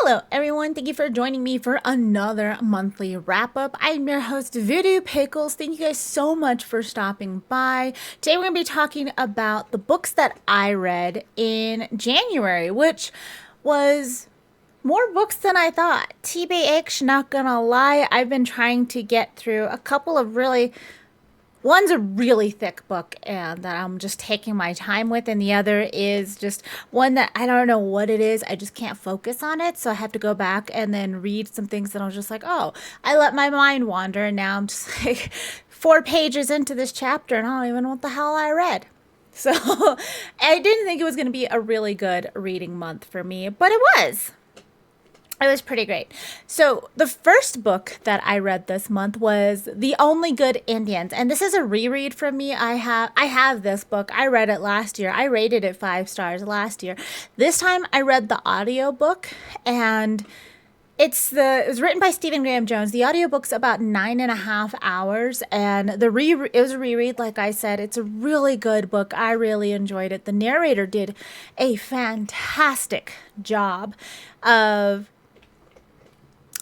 Hello, everyone. Thank you for joining me for another monthly wrap up. I'm your host, Voodoo Pickles. Thank you guys so much for stopping by. Today, we're going to be talking about the books that I read in January, which was more books than I thought. TBH, not gonna lie, I've been trying to get through a couple of really one's a really thick book and that I'm just taking my time with, and the other is just one that I don't know what it is. I just can't focus on it, so I have to go back and then read some things that I was just like, oh, I let my mind wander, and now I'm just like 4 pages into this chapter, and I don't even know what the hell I read. So I didn't think it was going to be a really good reading month for me, but it was. It was pretty great. So the first book that I read this month was The Only Good Indians, and this is a reread from me. I have this book. I read it last year. I rated it 5 stars last year. This time I read the audiobook, and it was written by Stephen Graham Jones. The audiobook's about 9.5 hours, and it was a reread. Like I said, it's a really good book. I really enjoyed it. The narrator did a fantastic job of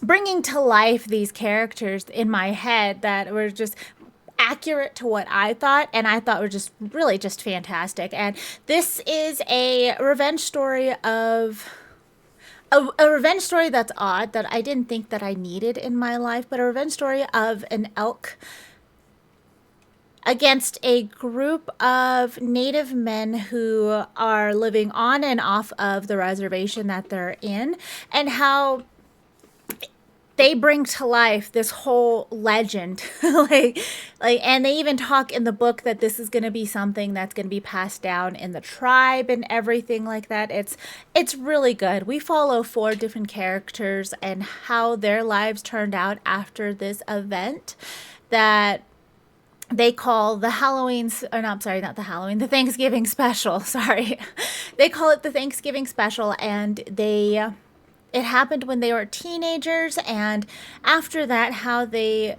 bringing to life these characters in my head that were just accurate to what I thought, and I thought were just really just fantastic. And this is a revenge story of a revenge story that's odd, that I didn't think that I needed in my life, but a revenge story of an elk against a group of native men who are living on and off of the reservation that they're in, and how they bring to life this whole legend. And they even talk in the book that this is going to be something that's going to be passed down in the tribe and everything like that. It's really good. We follow 4 different characters and how their lives turned out after this event that they call the the Thanksgiving special. Sorry. They call it the Thanksgiving special, and it happened when they were teenagers, and after that, how they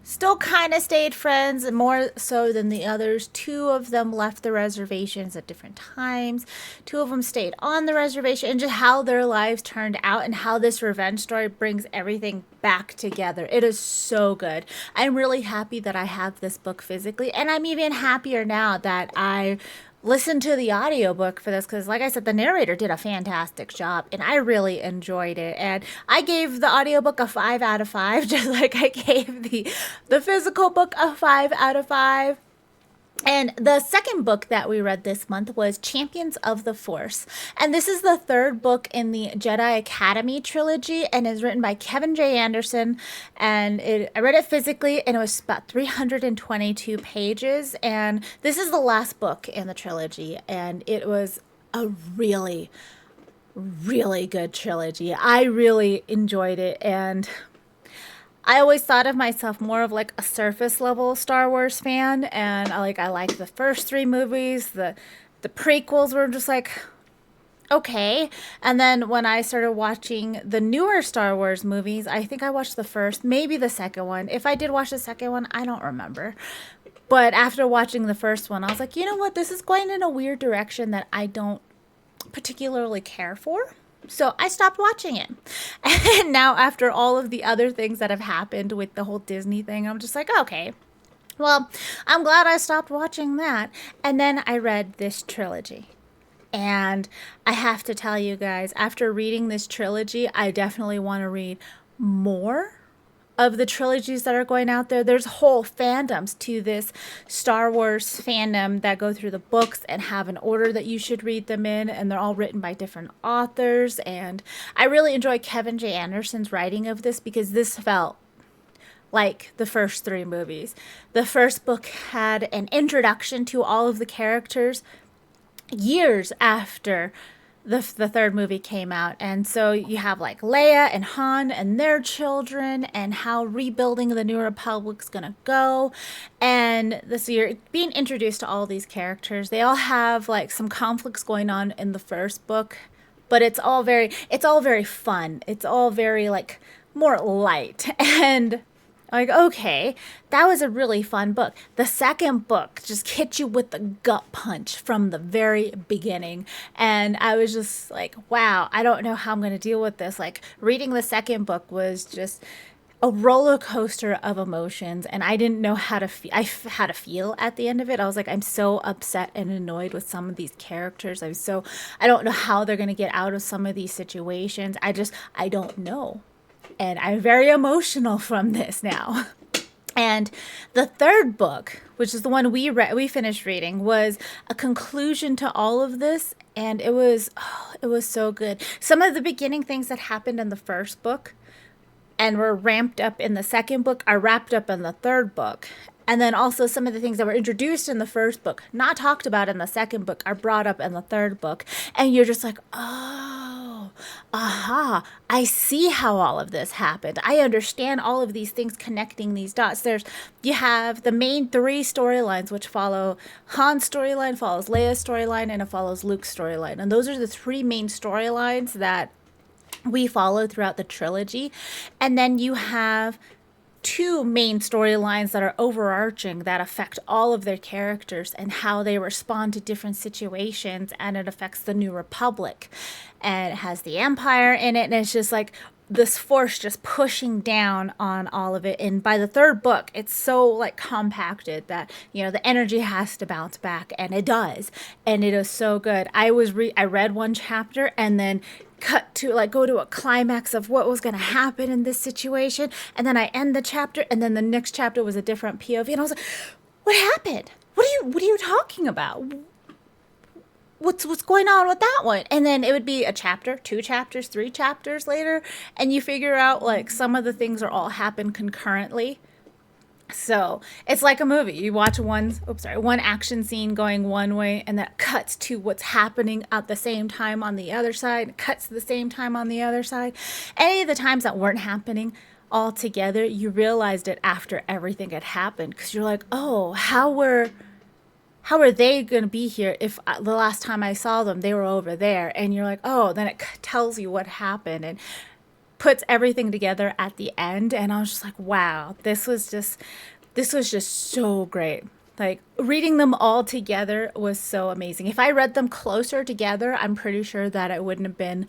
still kind of stayed friends, and more so than the others. 2 of them left the reservations at different times. 2 of them stayed on the reservation, and just how their lives turned out, and how this revenge story brings everything back together. It is so good. I'm really happy that I have this book physically, and I'm even happier now that I listen to the audiobook for this, because like I said, the narrator did a fantastic job and I really enjoyed it. And I gave the audiobook a 5 out of 5, just like I gave the physical book a 5 out of 5. And the second book that we read this month was Champions of the Force. And this is the 3rd book in the Jedi Academy trilogy, and is written by Kevin J. Anderson. And I read it physically, and it was about 322 pages. And this is the last book in the trilogy. And it was a really, really good trilogy. I really enjoyed it. And I always thought of myself more of like a surface level Star Wars fan, and I like the first 3 movies. The prequels were just like okay, and then when I started watching the newer Star Wars movies, I think I watched the first, maybe the second one. If I did watch the second one, I don't remember. But after watching the first one, I was like, you know what, this is going in a weird direction that I don't particularly care for. So I stopped watching it. And now, after all of the other things that have happened with the whole Disney thing, I'm just like, okay, well, I'm glad I stopped watching that. And then I read this trilogy. And I have to tell you guys, after reading this trilogy, I definitely want to read more of the trilogies that are going out there. There's whole fandoms to this Star Wars fandom that go through the books and have an order that you should read them in, and they're all written by different authors. And I really enjoy Kevin J. Anderson's writing of this, because this felt like the first 3 movies. The first book had an introduction to all of the characters years after the 3rd movie came out. And so you have like Leia and Han and their children, and how rebuilding the New Republic's gonna go. And this year, being introduced to all these characters, they all have like some conflicts going on in the first book, but it's all very fun. It's all very like more light. And Like, okay, that was a really fun book. The second book just hit you with the gut punch from the very beginning. And I was just like, wow, I don't know how I'm going to deal with this. Like, reading the second book was just a roller coaster of emotions, and I didn't know how to how to feel at the end of it. I was like, I'm so upset and annoyed with some of these characters. I don't know how they're going to get out of some of these situations. I don't know. And I'm very emotional from this now. And the third book, which is the one we finished reading, was a conclusion to all of this, and it was so good. Some of the beginning things that happened in the first book and were ramped up in the second book are wrapped up in the third book. And then also some of the things that were introduced in the first book, not talked about in the second book, are brought up in the third book. And you're just like, oh, aha, I see how all of this happened. I understand all of these things connecting these dots. You have the main three storylines, which follow Han's storyline, follows Leia's storyline, and it follows Luke's storyline. And those are the three main storylines that we follow throughout the trilogy. And then you have two main storylines that are overarching that affect all of their characters and how they respond to different situations, and it affects the New Republic, and it has the Empire in it, and it's just like this force just pushing down on all of it. And by the third book, it's so like compacted that, you know, the energy has to bounce back, and it does, and it is so good. I read one chapter and then cut to like go to a climax of what was going to happen in this situation, and then I end the chapter, and then the next chapter was a different POV, and I was like, what happened? What are you talking about? What's going on with that one? And then it would be a chapter, two chapters, three chapters later, and you figure out like some of the things are all happen concurrently. So it's like a movie. You watch one action scene going one way, and that cuts to what's happening at the same time on the other side, cuts to the same time on the other side. Any of the times that weren't happening all together, you realized it after everything had happened, because you're like, oh, how are they going to be here if the last time I saw them, they were over there? And you're like, oh, then it tells you what happened and puts everything together at the end. And I was just like, wow, this was just so great. Like, reading them all together was so amazing. If I read them closer together, I'm pretty sure that it wouldn't have been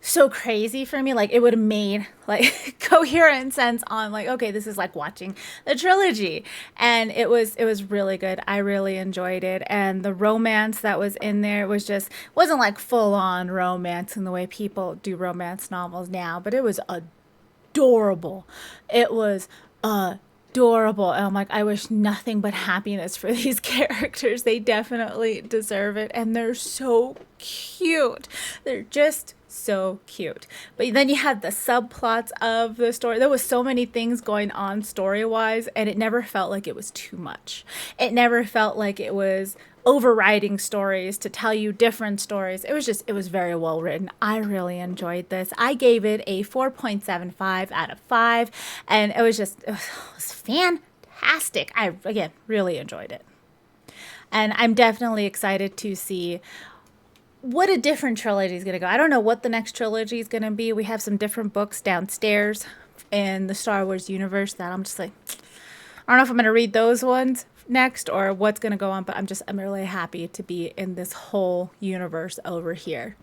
so crazy for me. Like, it would have made like coherent sense on like, okay, this is like watching the trilogy. And it was really good. I really enjoyed it. And the romance that was in there wasn't like full on romance in the way people do romance novels now, but it was adorable. It was adorable. And I'm like, I wish nothing but happiness for these characters. They definitely deserve it. And they're so cute. They're just so cute. But then you had the subplots of the story. There was so many things going on story-wise, and it never felt like it was too much. It never felt like it was overriding stories to tell you different stories. It was very well written. I really enjoyed this. I gave it a 4.75 out of 5, and it was fantastic. I, again, really enjoyed it. And I'm definitely excited to see what a different trilogy is going to go. I don't know what the next trilogy is going to be. We have some different books downstairs in the Star Wars universe that I'm just like, I don't know if I'm going to read those ones next or what's going to go on, but I'm really happy to be in this whole universe over here.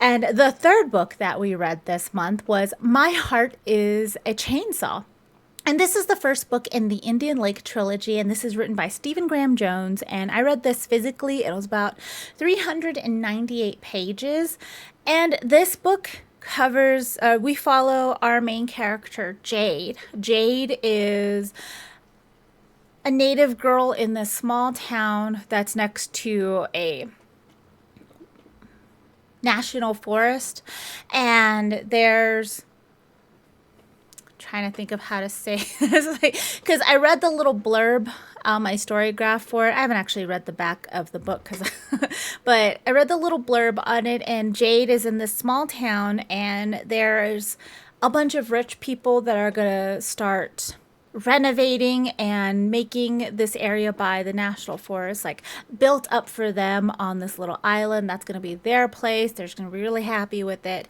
And the third book that we read this month was My Heart is a Chainsaw. And this is the first book in the Indian Lake trilogy, and this is written by Stephen Graham Jones, and I read this physically. It was about 398 pages, and this book covers, we follow our main character, Jade. Jade is a native girl in this small town that's next to a national forest, and there's trying to think of how to say this, because I read the little blurb on my story graph for it. I haven't actually read the back of the book, but I read the little blurb on it, and Jade is in this small town, and there's a bunch of rich people that are going to start renovating and making this area by the national forest like built up for them on this little island. That's going to be their place. They're just going to be really happy with it.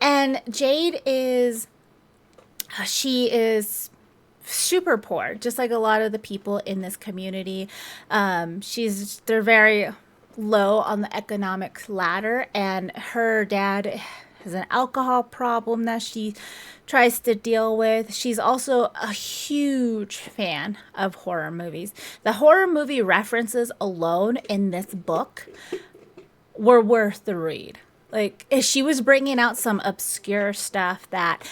And Jade is She is super poor, just like a lot of the people in this community. They're very low on the economic ladder, and her dad has an alcohol problem that she tries to deal with. She's also a huge fan of horror movies. The horror movie references alone in this book were worth the read. Like, she was bringing out some obscure stuff that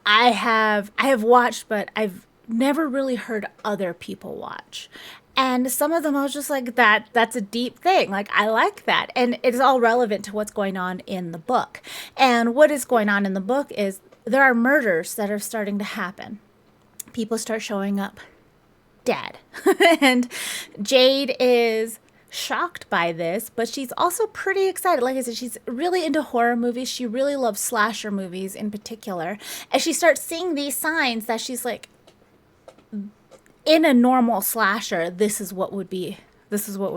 I have watched, but I've never really heard other people watch. And some of them I was just like, that's a deep thing. Like, I like that. And it's all relevant to what's going on in the book. And what is going on in the book is there are murders that are starting to happen. People start showing up dead. And Jade is shocked by this, but she's also pretty excited. Like I said, she's really into horror movies. She really loves slasher movies in particular. And she starts seeing these signs that she's like, in a normal slasher, this is what would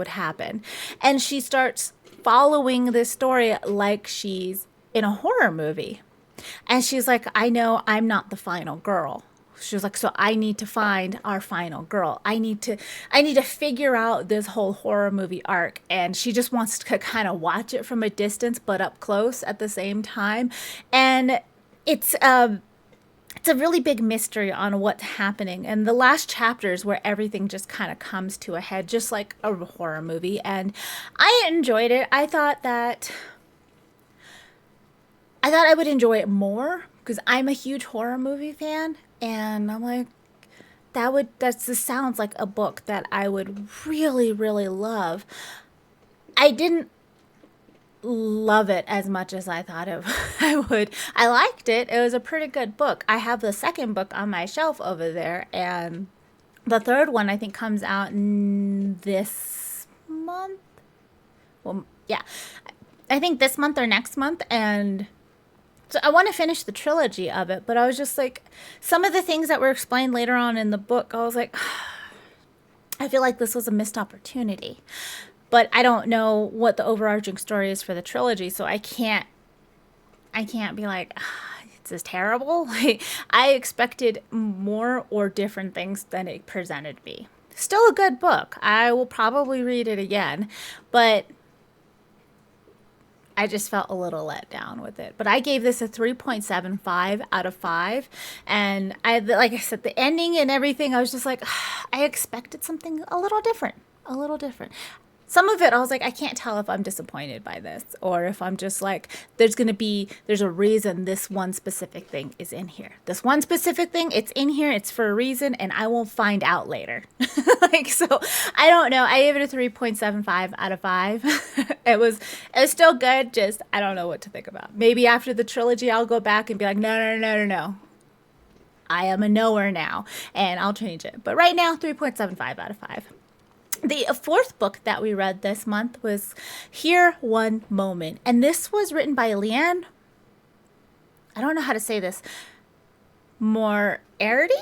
happen. And she starts following this story like she's in a horror movie. And she's like, I know I'm not the final girl. She was like, so I need to find our final girl. I need to figure out this whole horror movie arc. And she just wants to kind of watch it from a distance, but up close at the same time. And it's a really big mystery on what's happening. And the last chapter is where everything just kind of comes to a head, just like a horror movie. And I enjoyed it. I thought I would enjoy it more because I'm a huge horror movie fan. And I'm like, this sounds like a book that I would really, really love. I didn't love it as much as I thought I would. I liked it. It was a pretty good book. I have the second book on my shelf over there, and the third one I think comes out this month. Well, yeah. I think this month or next month, and so I want to finish the trilogy of it, but I was just like, some of the things that were explained later on in the book, I was like, I feel like this was a missed opportunity. But I don't know what the overarching story is for the trilogy, so I can't be like, this is terrible. Like, I expected more or different things than it presented me. Still a good book. I will probably read it again, but I just felt a little let down with it. But I gave this a 3.75 out of 5. And like I said, the ending and everything, I was just like, I expected something a little different. A little different. Some of it, I was like, I can't tell if I'm disappointed by this or if I'm just like, there's a reason this one specific thing is in here. This one specific thing, it's in here, it's for a reason, and I will find out later. Like, so I don't know. I gave it a 3.75 out of 5. It was still good, just I don't know what to think about. Maybe after the trilogy, I'll go back and be like, no, no, no, no, no. I am a knower now, and I'll change it. But right now, 3.75 out of 5. The fourth book that we read this month was Here One Moment. And this was written by Leanne. I don't know how to say this. Moriarty?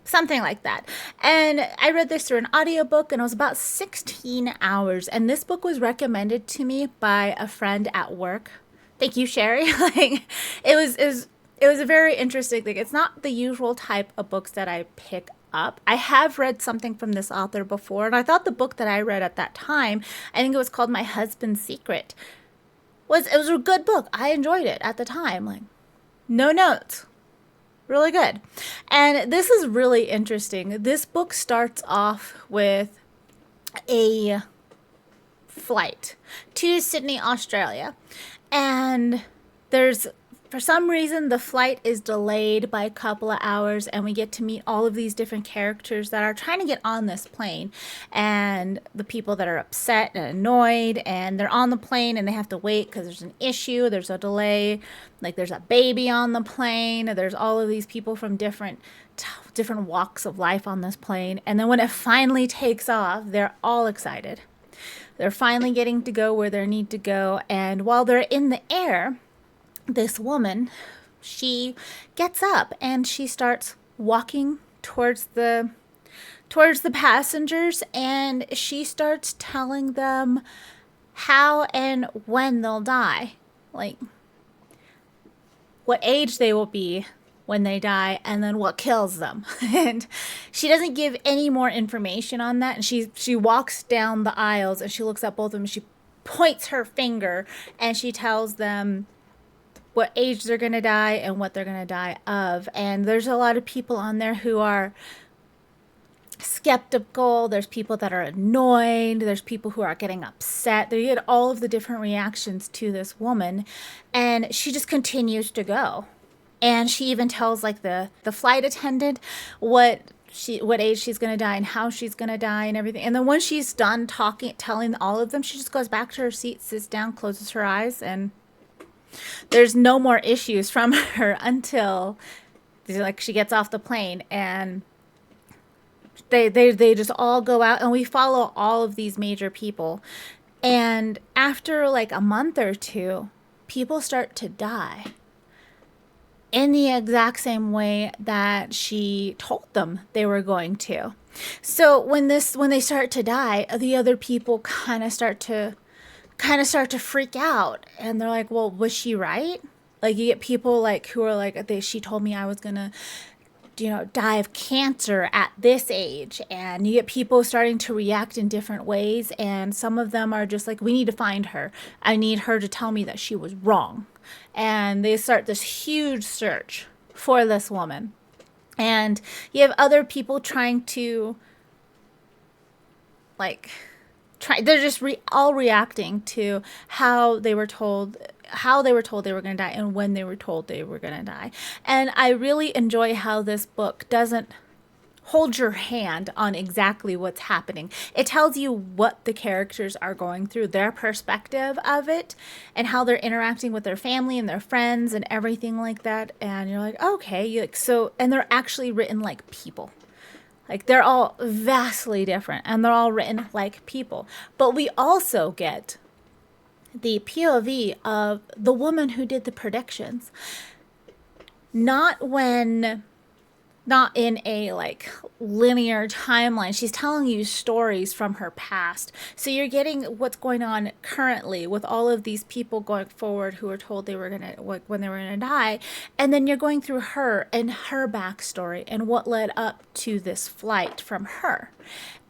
Something like that. And I read this through an audiobook, and it was about 16 hours. And this book was recommended to me by a friend at work. Thank you, Sherry. Like, it was a very interesting thing. It's not the usual type of books that I pick up. I have read something from this author before, and I thought the book that I read at that time, I think it was called My Husband's Secret, it was a good book. I enjoyed it at the time. Like, no notes. Really good. And this is really interesting. This book starts off with a flight to Sydney, Australia. And for some reason, the flight is delayed by a couple of hours, and we get to meet all of these different characters that are trying to get on this plane, and the people that are upset and annoyed, and they're on the plane and they have to wait because there's an issue, there's a delay, like there's a baby on the plane, there's all of these people from different walks of life on this plane, and then when it finally takes off, they're all excited. They're finally getting to go where they need to go, and while they're in the air, this woman, she gets up and she starts walking towards the passengers, and she starts telling them how and when they'll die. Like, what age they will be when they die, and then what kills them. And she doesn't give any more information on that. And she walks down the aisles and she looks at both of them and she points her finger and she tells them what age they're going to die and what they're going to die of. And there's a lot of people on there who are skeptical. There's people that are annoyed. There's people who are getting upset. They get all of the different reactions to this woman. And she just continues to go. And she even tells like the flight attendant what age she's going to die and how she's going to die and everything. And then when she's done telling all of them, she just goes back to her seat, sits down, closes her eyes, and there's no more issues from her until like she gets off the plane. And they just all go out, and we follow all of these major people. And after like a month or two, people start to die in the exact same way that she told them they were going to. So when they start to die, the other people kind of start to freak out, and they're like, well, was she right? Like, you get people like who are like, she told me I was gonna die of cancer at this age. And you get people starting to react in different ways. And some of them are just like, we need to find her. I need her to tell me that she was wrong. And they start this huge search for this woman. And you have other people trying to they're just all reacting to how they were told they were going to die and when they were told they were going to die. And I really enjoy how this book doesn't hold your hand on exactly what's happening. It tells you what the characters are going through, their perspective of it, and how they're interacting with their family and their friends and everything like that. And you're like, okay, and they're actually written like people. Like, they're all vastly different, and they're all written like people. But we also get the POV of the woman who did the predictions. Not in a like linear timeline. She's telling you stories from her past. So you're getting what's going on currently with all of these people going forward who were told they were when they were gonna die. And then you're going through her and her backstory and what led up to this flight from her.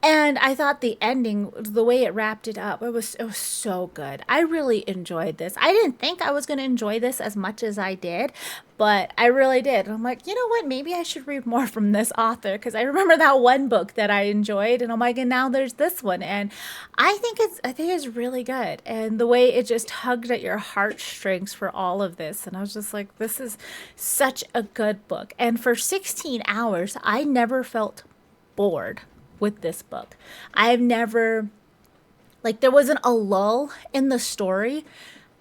And I thought the ending, the way it wrapped it up, it was so good. I really enjoyed this. I didn't think I was going to enjoy this as much as I did, but I really did. And I'm like, you know what? Maybe I should read more from this author, because I remember that one book that I enjoyed, and I'm like, and now there's this one, and I think it's really good. And the way it just tugged at your heartstrings for all of this, and I was just like, this is such a good book. And for 16 hours, I never felt bored with this book. I've never, there wasn't a lull in the story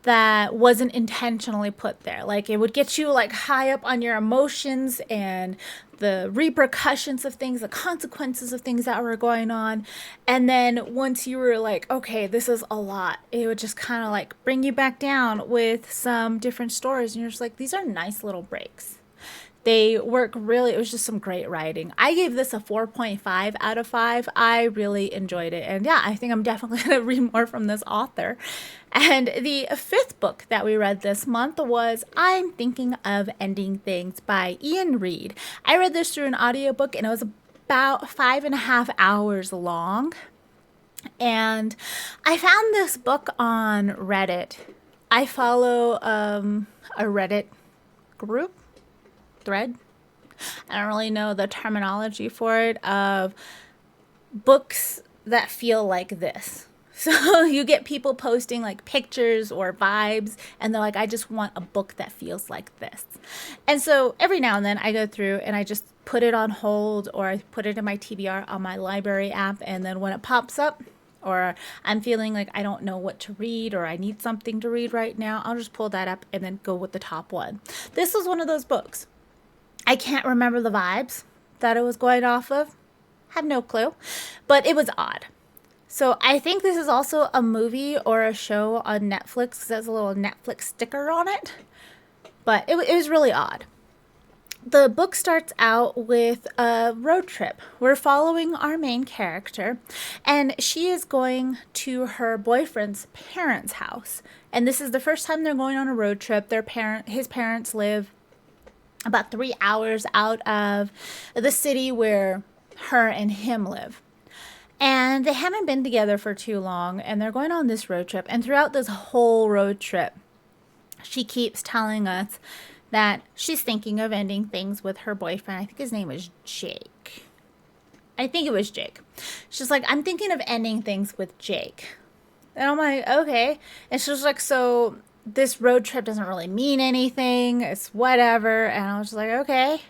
that wasn't intentionally put there. Like, it would get you high up on your emotions and the repercussions of things, the consequences of things that were going on. And then once you were like, okay, this is a lot, it would just kind of bring you back down with some different stories. And you're just like, these are nice little breaks. They work really, it was just some great writing. I gave this a 4.5 out of 5. I really enjoyed it. And yeah, I think I'm definitely going to read more from this author. And the 5th book that we read this month was I'm Thinking of Ending Things by Ian Reid. I read this through an audiobook, and it was about 5.5 hours long. And I found this book on Reddit. I follow a Reddit group. Thread. I don't really know the terminology for it, of books that feel like this. So you get people posting pictures or vibes, and they're like, I just want a book that feels like this. And so every now and then I go through and I just put it on hold, or I put it in my TBR on my library app, and then when it pops up, or I'm feeling like I don't know what to read, or I need something to read right now, I'll just pull that up and then go with the top one. This was one of those books. I can't remember the vibes that it was going off of. Have no clue. But it was odd. So I think this is also a movie or a show on Netflix. It has a little Netflix sticker on it. But it was really odd. The book starts out with a road trip. We're following our main character, and she is going to her boyfriend's parents' house. And this is the first time they're going on a road trip. His parents live about 3 hours out of the city where her and him live. And they haven't been together for too long, and they're going on this road trip. And throughout this whole road trip, she keeps telling us that she's thinking of ending things with her boyfriend. I think his name was Jake. I think it was Jake. She's like, I'm thinking of ending things with Jake. And I'm like, okay. And she's like, so this road trip doesn't really mean anything. It's whatever. And I was just like, okay.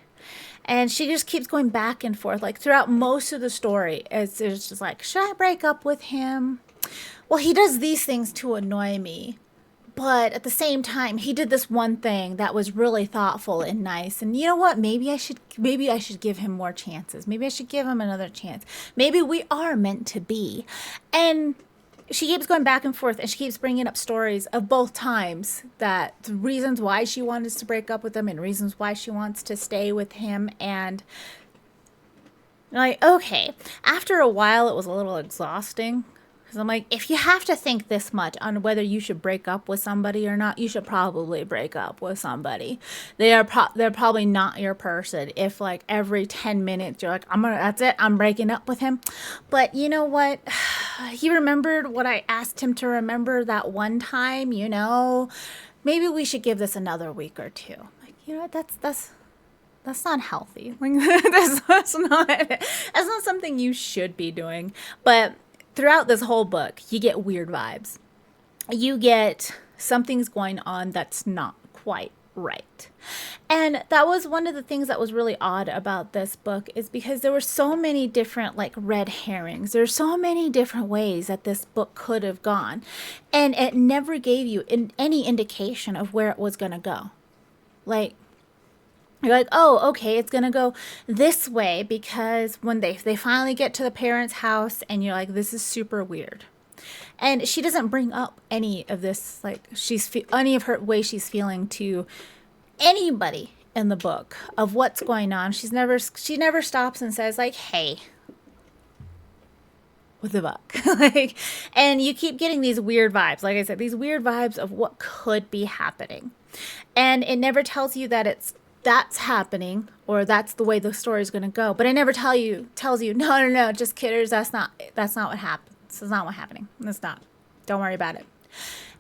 And she just keeps going back and forth. Like throughout most of the story, it's just like, should I break up with him? Well, he does these things to annoy me. But at the same time, he did this one thing that was really thoughtful and nice. And you know what? Maybe I should give him more chances. Maybe I should give him another chance. Maybe we are meant to be. And she keeps going back and forth, and she keeps bringing up stories of both times, that the reasons why she wanted to break up with him and reasons why she wants to stay with him. And like, okay, after a while, it was a little exhausting. I'm like, if you have to think this much on whether you should break up with somebody or not, you should probably break up with somebody. They're probably not your person. If like every 10 minutes you're like, that's it, I'm breaking up with him. But you know what? He remembered what I asked him to remember that one time, maybe we should give this another week or two. Like, you know what? That's not healthy. Like, that's not something you should be doing. But throughout this whole book, you get weird vibes. You get something's going on that's not quite right. And that was one of the things that was really odd about this book, is because there were so many different like red herrings. There's so many different ways that this book could have gone. And it never gave you any indication of where it was going to go. Like, you're like, oh, okay, it's going to go this way, because when they finally get to the parents' house, and you're like, this is super weird. And she doesn't bring up any of this, like any of her way she's feeling to anybody in the book of what's going on. She never stops and says like, hey, with the book. Like, and you keep getting these weird vibes. Like I said, these weird vibes of what could be happening. And it never tells you that that's happening, or that's the way the story is going to go. But it never tells you, no, just kidders. That's not what happens. It's not what's happening. It's not. Don't worry about it.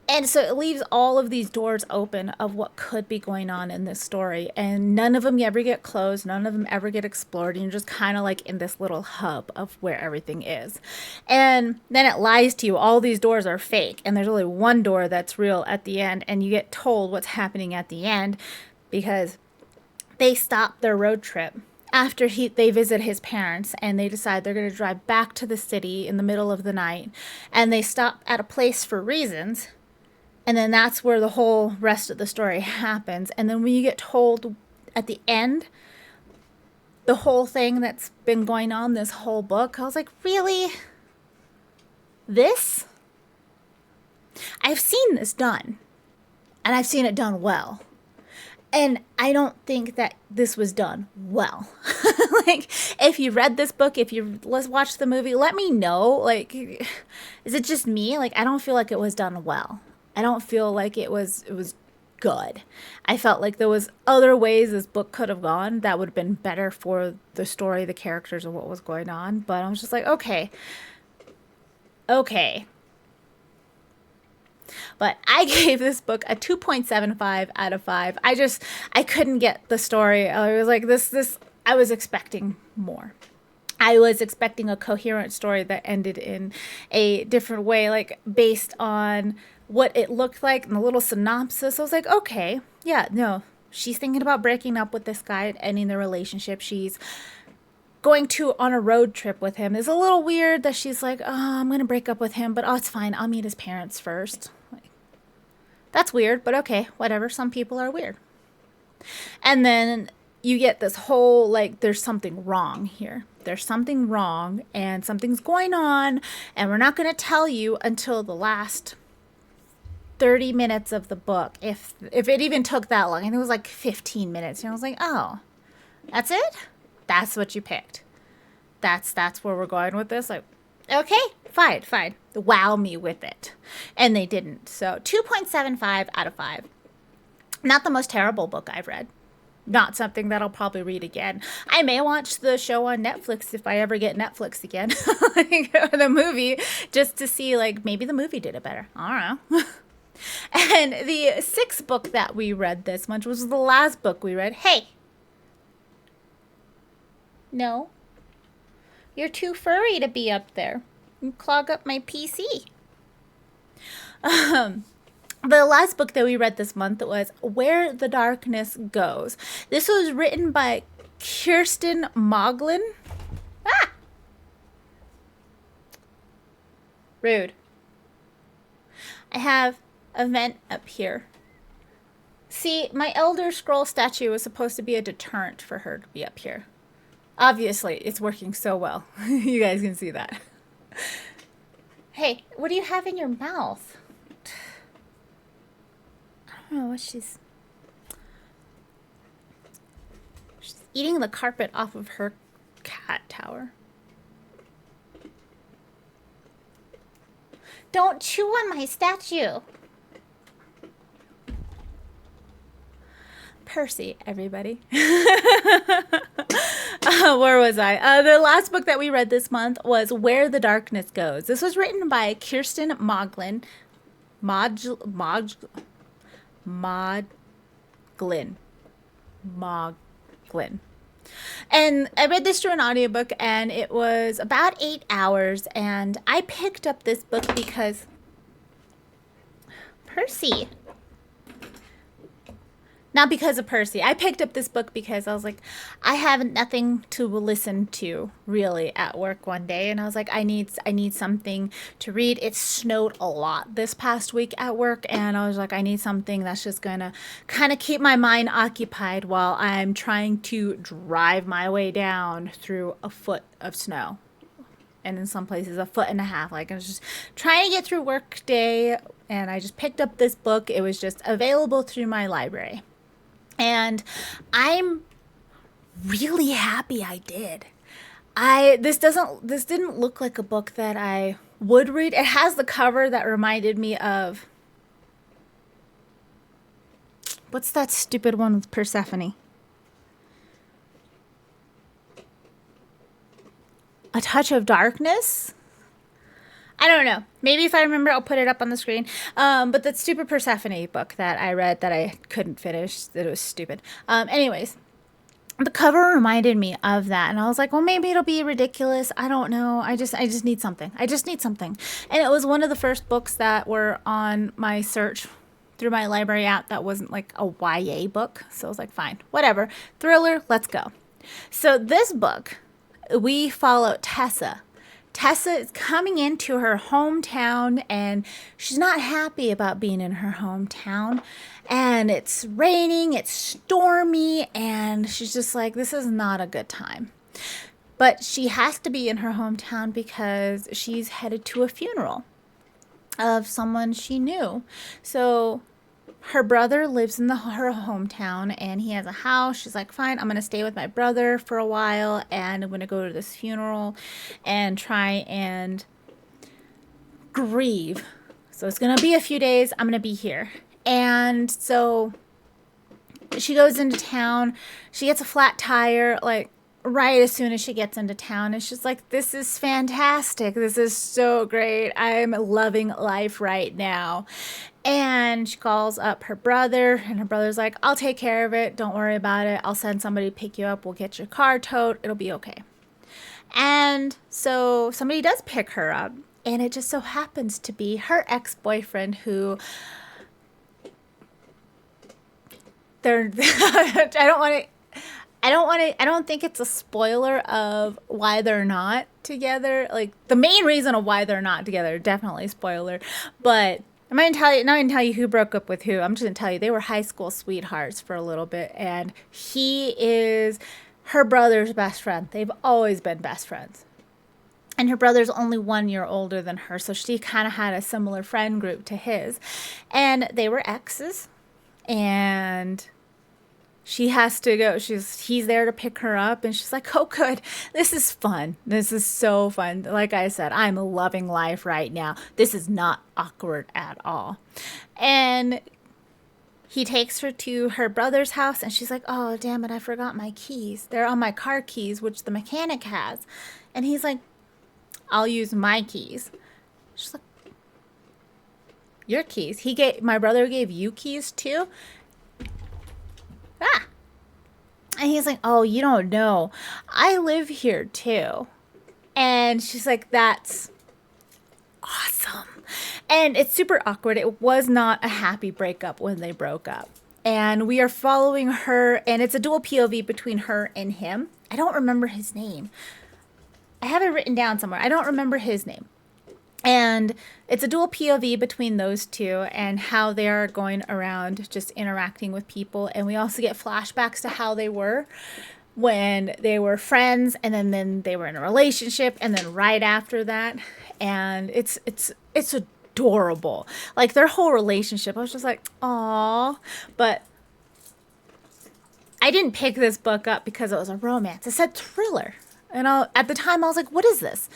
And so it leaves all of these doors open of what could be going on in this story. And none of them ever get closed. None of them ever get explored. And you're just kind of like in this little hub of where everything is. And then it lies to you. All these doors are fake. And there's only one door that's real at the end. And you get told what's happening at the end, because they stop their road trip after they visit his parents, and they decide they're going to drive back to the city in the middle of the night. And they stop at a place for reasons. And then that's where the whole rest of the story happens. And then when you get told at the end, the whole thing that's been going on this whole book, I was like, really? This? I've seen this done. And I've seen it done well. And I don't think that this was done well. Like, if you read this book, let's watch the movie, let me know. Like, is it just me? Like, I don't feel like it was done well. I don't feel like it was good. I felt like there was other ways this book could have gone that would have been better for the story, the characters, and what was going on. But I was just like, okay. But I gave this book a 2.75 out of 5. I couldn't get the story. I was like, I was expecting more. I was expecting a coherent story that ended in a different way, like based on what it looked like and the little synopsis. I was like, okay, yeah, no, she's thinking about breaking up with this guy and ending the relationship. She's going on a road trip with him. It's a little weird that she's like, oh, I'm going to break up with him, but it's fine. I'll meet his parents first. Like, that's weird, but okay, whatever. Some people are weird. And then you get this whole, like, there's something wrong here. There's something wrong, and something's going on, and we're not going to tell you until the last 30 minutes of the book, if it even took that long. I think it was like 15 minutes. And I was like, oh, That's it? That's what you picked. That's where we're going with this. Like, okay, fine, fine. Wow me with it. And they didn't. So 2.75 out of 5. Not the most terrible book I've read. Not something that I'll probably read again. I may watch the show on Netflix if I ever get Netflix again. Like, or the movie, just to see, like, maybe the movie did it better. I don't know. And the sixth book that we read this month was the last book we read. Hey. No. You're too furry to be up there. You clog up my PC. The last book that we read this month was Where the Darkness Goes. This was written by Kirsten Moglin. Ah! Rude. I have a vent up here. See, my Elder Scroll statue was supposed to be a deterrent for her to be up here. Obviously, it's working so well. You guys can see that. Hey, what do you have in your mouth? I don't know what she's eating the carpet off of her cat tower. Don't chew on my statue. Percy, everybody. Where was I? The last book that we read this month was Where the Darkness Goes. This was written by Kirsten Moglin. Moglin. And I read this through an audiobook, and it was about 8 hours, and I picked up this book because Percy. Not because of Percy. I picked up this book because I was like, I have nothing to listen to really at work one day, and I was like, I need something to read. It snowed a lot this past week at work, and I was like, I need something that's just gonna kind of keep my mind occupied while I'm trying to drive my way down through a foot of snow. And in some places, a foot and a half. Like, I was just trying to get through work day, and I just picked up this book. It was just available through my library. And I'm really happy I did. This didn't look like a book that I would read. It has the cover that reminded me of, what's that stupid one with Persephone? A Touch of Darkness? I don't know. Maybe if I remember, I'll put it up on the screen. But that stupid Persephone book that I read that I couldn't finish, that it was stupid. Anyways, the cover reminded me of that, and I was like, well, maybe it'll be ridiculous. I don't know. I just need something. I just need something. And it was one of the first books that were on my search through my library app that wasn't like a YA book. So I was like, fine, whatever. Thriller, let's go. So this book, we follow Tessa. Tessa is coming into her hometown, and she's not happy about being in her hometown. And it's raining, it's stormy, and she's just like, this is not a good time. But she has to be in her hometown because she's headed to a funeral of someone she knew. So her brother lives in her hometown, and he has a house. She's like, fine, I'm going to stay with my brother for a while, and I'm going to go to this funeral and try and grieve. So it's going to be a few days. I'm going to be here. And so she goes into town. She gets a flat tire, like, right as soon as she gets into town. And she's like, this is fantastic. This is so great. I'm loving life right now. And she calls up her brother, and her brother's like, I'll take care of it. Don't worry about it. I'll send somebody to pick you up. We'll get your car towed. It'll be okay. And so somebody does pick her up, and it just so happens to be her ex-boyfriend who I don't think it's a spoiler of why they're not together. Like, the main reason of why they're not together, definitely spoiler, but I'm not going to tell you who broke up with who. I'm just going to tell you they were high school sweethearts for a little bit, and he is her brother's best friend. They've always been best friends. And her brother's only 1 year older than her, so she kind of had a similar friend group to his. And they were exes, and she has to go. He's there to pick her up, and she's like, "Oh, good. This is fun. This is so fun." Like I said, I'm loving life right now. This is not awkward at all. And he takes her to her brother's house, and she's like, "Oh, damn it, I forgot my keys. They're on my car keys, which the mechanic has." And he's like, "I'll use my keys." She's like, "Your keys? My brother gave you keys too?" Ah. And he's like, "Oh, you don't know. I live here too." And she's like, "That's awesome." And it's super awkward. It was not a happy breakup when they broke up. And we are following her, and it's a dual POV between her and him. I don't remember his name. I have it written down somewhere. I don't remember his name. And it's a dual POV between those two and how they are going around just interacting with people. And we also get flashbacks to how they were when they were friends, and then they were in a relationship, and then right after that. And it's adorable. Like their whole relationship, I was just like, "Aw." But I didn't pick this book up because it was a romance. It said thriller. And at the time, I was like, "What is this?"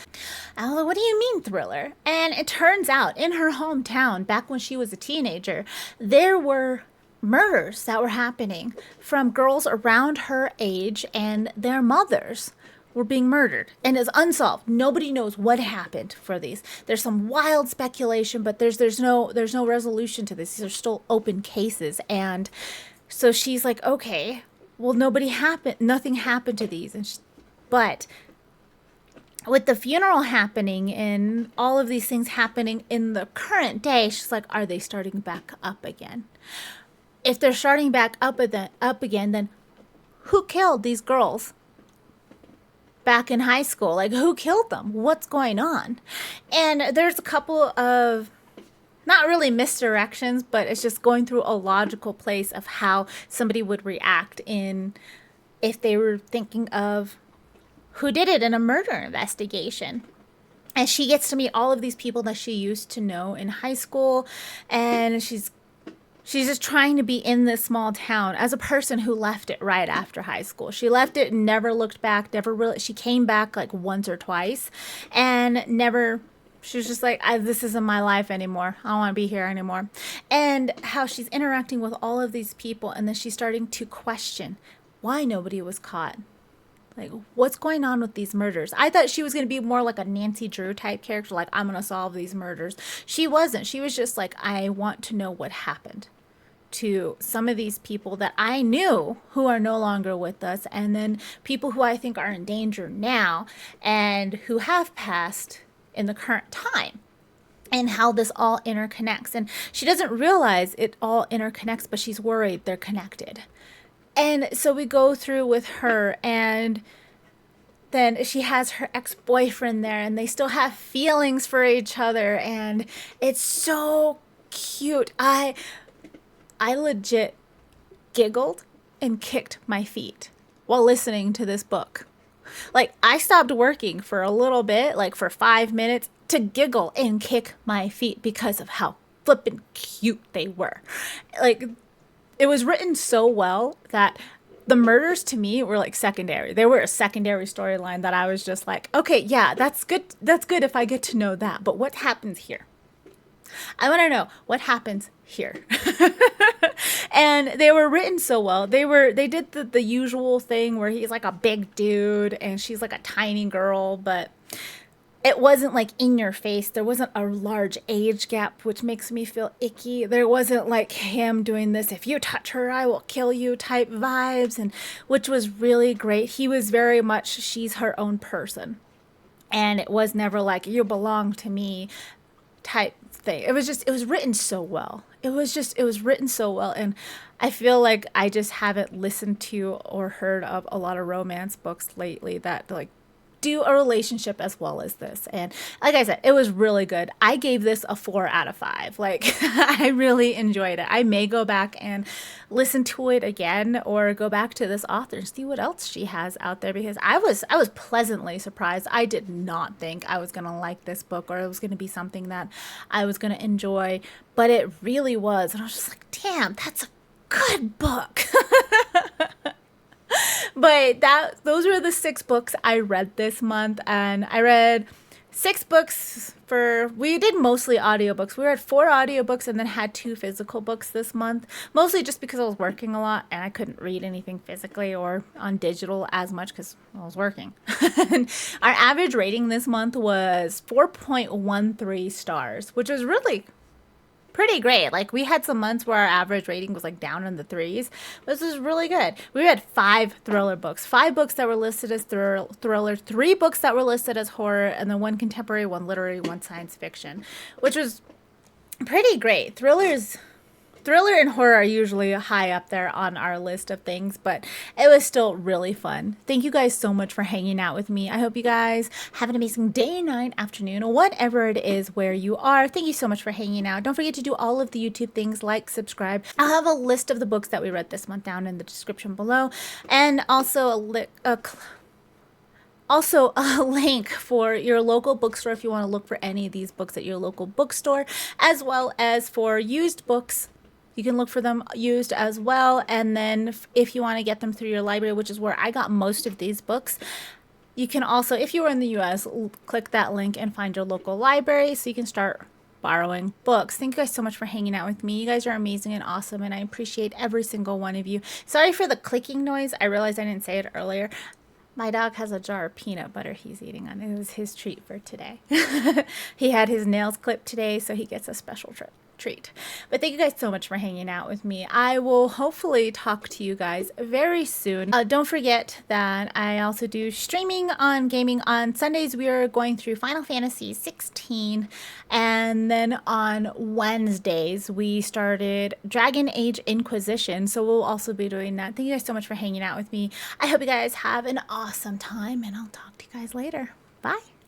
I was like, "What do you mean thriller?" And it turns out in her hometown, back when she was a teenager, there were murders that were happening from girls around her age, and their mothers were being murdered, and it's unsolved. Nobody knows what happened for these. There's some wild speculation, but there's no resolution to this. These are still open cases. And so she's like, "Okay, well, nothing happened to these." But with the funeral happening and all of these things happening in the current day, she's like, "Are they starting back up again? If they're starting back up again, then who killed these girls back in high school? Like, who killed them? What's going on?" And there's a couple of not really misdirections, but it's just going through a logical place of how somebody would react if they were thinking of who did it in a murder investigation. And she gets to meet all of these people that she used to know in high school, and she's just trying to be in this small town as a person who left it right after high school. She left it and never looked back, never really, she came back like once or twice, and never, she was just like, "This isn't my life anymore. I don't want to be here anymore." And how she's interacting with all of these people, and then she's starting to question why nobody was caught. Like, what's going on with these murders? I thought she was going to be more like a Nancy Drew type character, like, "I'm going to solve these murders." She wasn't. She was just like, "I want to know what happened to some of these people that I knew who are no longer with us, and then people who I think are in danger now and who have passed in the current time, and how this all interconnects." And she doesn't realize it all interconnects, but she's worried they're connected. And so we go through with her, and then she has her ex-boyfriend there, and they still have feelings for each other, and it's so cute. I legit giggled and kicked my feet while listening to this book. Like, I stopped working for a little bit, like for 5 minutes, to giggle and kick my feet because of how flippin' cute they were. Like, it was written so well that the murders to me were like secondary. They were a secondary storyline that I was just like, "Okay, yeah, that's good. That's good if I get to know that. But what happens here? I want to know what happens here." And they were written so well. They did the usual thing where he's like a big dude and she's like a tiny girl, but it wasn't like in your face. There wasn't a large age gap, which makes me feel icky. There wasn't like him doing this, "If you touch her, I will kill you" type vibes, and which was really great. He was very much, she's her own person. And it was never like, "You belong to me" type thing. It was written so well. It was written so well. And I feel like I just haven't listened to or heard of a lot of romance books lately that like do a relationship as well as this. And like I said, it was really good. I gave this a 4 out of 5. Like, I really enjoyed it. I may go back and listen to it again, or go back to this author and see what else she has out there, because I was pleasantly surprised. I did not think I was going to like this book, or it was going to be something that I was going to enjoy, but it really was. And I was just like, "Damn, that's a good book." But those were the 6 books I read this month, and I read 6 books we did mostly audiobooks. We read 4 audiobooks and then had 2 physical books this month, mostly just because I was working a lot and I couldn't read anything physically or on digital as much because I was working. Our average rating this month was 4.13 stars, which was really pretty great. Like, we had some months where our average rating was like down in the threes. This is really good. We read 5 thriller books, 5 books that were listed as thriller, 3 books that were listed as horror, and then 1 contemporary, 1 literary, 1 science fiction, which was pretty great. Thriller and horror are usually high up there on our list of things, but it was still really fun. Thank you guys so much for hanging out with me. I hope you guys have an amazing day, night, afternoon, or whatever it is where you are. Thank you so much for hanging out. Don't forget to do all of the YouTube things, like, subscribe. I'll have a list of the books that we read this month down in the description below, and also a link for your local bookstore if you want to look for any of these books at your local bookstore, as well as for used books. You can look for them used as well. And then if you want to get them through your library, which is where I got most of these books, you can also, if you are in the US, click that link and find your local library so you can start borrowing books. Thank you guys so much for hanging out with me. You guys are amazing and awesome, and I appreciate every single one of you. Sorry for the clicking noise. I realized I didn't say it earlier. My dog has a jar of peanut butter he's eating on. It was his treat for today. He had his nails clipped today, so he gets a special treat. But thank you guys so much for hanging out with me. I will hopefully talk to you guys very soon. Don't forget that I also do streaming on gaming. On Sundays, we are going through Final Fantasy 16, and then on Wednesdays, we started Dragon Age Inquisition, so we'll also be doing that. Thank you guys so much for hanging out with me. I hope you guys have an awesome time, and I'll talk to you guys later. Bye.